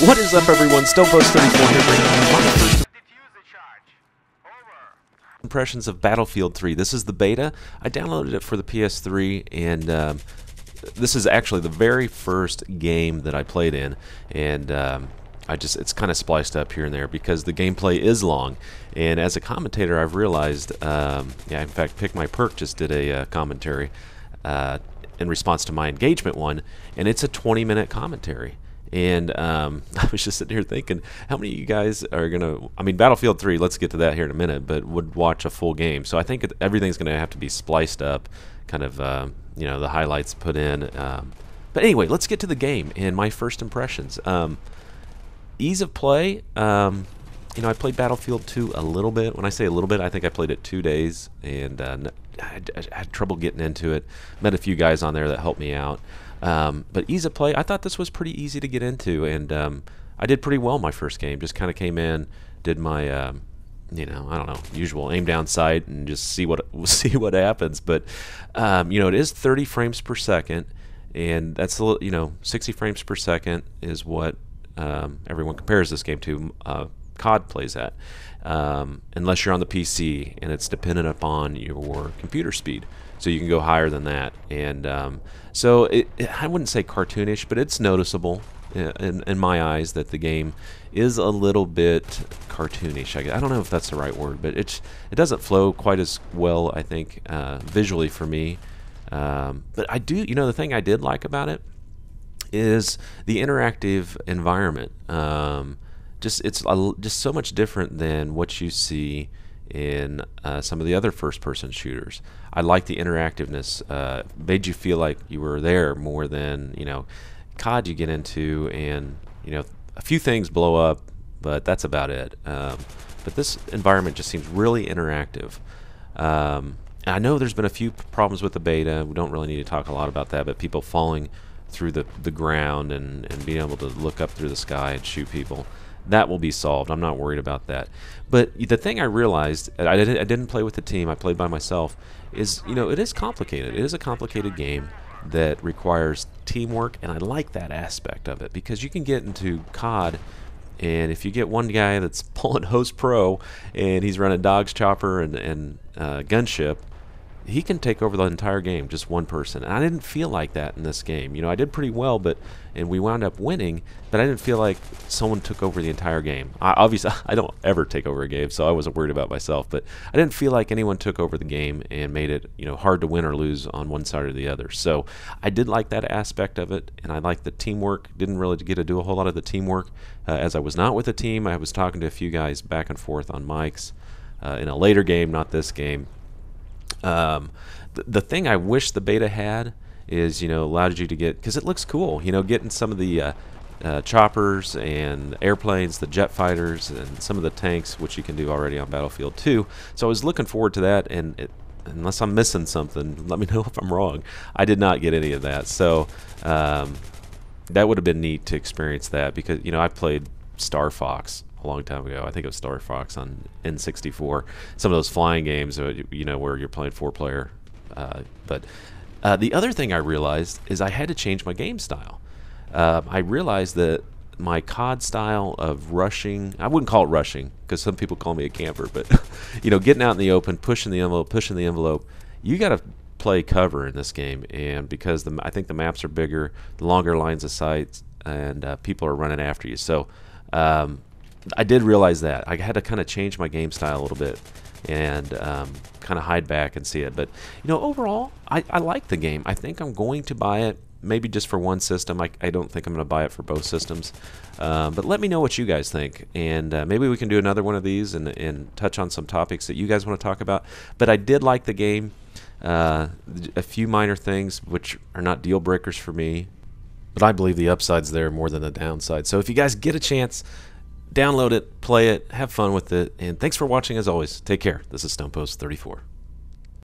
What is up, everyone? StonePost34 here, bringing you my first impressions of Battlefield 3. This is the beta. I downloaded it for the PS3, and this is actually the very first game that I played in, and it's kind of spliced up here and there because the gameplay is long. And as a commentator, I've realized, in fact, Pick My Perk just did a commentary in response to my engagement one, and it's a 20-minute commentary. And I was just sitting here thinking, how many of you guys are going to, I mean, Battlefield 3, let's get to that here in a minute, but would watch a full game. So I think everything's going to have to be spliced up, kind of, the highlights put in. But anyway, let's get to the game and my first impressions. Ease of play, I played Battlefield 2 a little bit. When I say a little bit, I think I played it 2 days, and I had trouble getting into it. Met a few guys on there that helped me out. But ease of play, I thought this was pretty easy to get into, and I did pretty well my first game. Just kind of came in, did my, I don't know, usual aim down sight and just see what happens. But it is 30 frames per second, and that's a little, 60 frames per second is what everyone compares this game to. COD plays at, unless you're on the PC, and it's dependent upon your computer speed. So you can go higher than that, and so I wouldn't say cartoonish, but it's noticeable in my eyes that the game is a little bit cartoonish. I don't know if that's the right word, but it doesn't flow quite as well, I think, visually for me. But I do, the thing I did like about it is the interactive environment. It's just so much different than what you see in some of the other first-person shooters. I like the interactiveness. Made you feel like you were there more than COD you get into, and a few things blow up, but that's about it. But this environment just seems really interactive. I know there's been a few problems with the beta. We don't really need to talk a lot about that, but people falling through the ground and being able to look up through the sky and shoot people. That will be solved. I'm not worried about that. But the thing I realized, I didn't play with the team, I played by myself, is, it is complicated. It is a complicated game that requires teamwork, and I like that aspect of it, because you can get into COD, and if you get one guy that's pulling Host Pro, and he's running Dog's Chopper and Gunship, he can take over the entire game, just one person. And I didn't feel like that in this game. I did pretty well, and we wound up winning, but I didn't feel like someone took over the entire game. Obviously, I don't ever take over a game, so I wasn't worried about myself, but I didn't feel like anyone took over the game and made it, hard to win or lose on one side or the other. So I did like that aspect of it, and I liked the teamwork. Didn't really get to do a whole lot of the teamwork, as I was not with a team. I was talking to a few guys back and forth on mics in a later game, not this game. The thing I wish the beta had is, allowed you to get, because it looks cool, getting some of the choppers and airplanes, the jet fighters, and some of the tanks, which you can do already on Battlefield 2. So I was looking forward to that, and unless I'm missing something, let me know if I'm wrong. I did not get any of that, so that would have been neat to experience that, because, I played Star Fox a long time ago. I think it was Star Fox on N64. Some of those flying games, where you're playing 4-player. But the other thing I realized is I had to change my game style. I realized that my COD style of rushing, I wouldn't call it rushing, because some people call me a camper, but getting out in the open, pushing the envelope, you got to play cover in this game, and because I think the maps are bigger, the longer lines of sight, and people are running after you. So I did realize that. I had to kind of change my game style a little bit and kind of hide back and see it. But, overall, I like the game. I think I'm going to buy it, maybe just for one system. I don't think I'm going to buy it for both systems. But let me know what you guys think. And maybe we can do another one of these and touch on some topics that you guys want to talk about. But I did like the game. A few minor things which are not deal breakers for me. But I believe the upside's there more than the downside. So if you guys get a chance, download it, play it, have fun with it, and thanks for watching as always. Take care. This is StonePost34.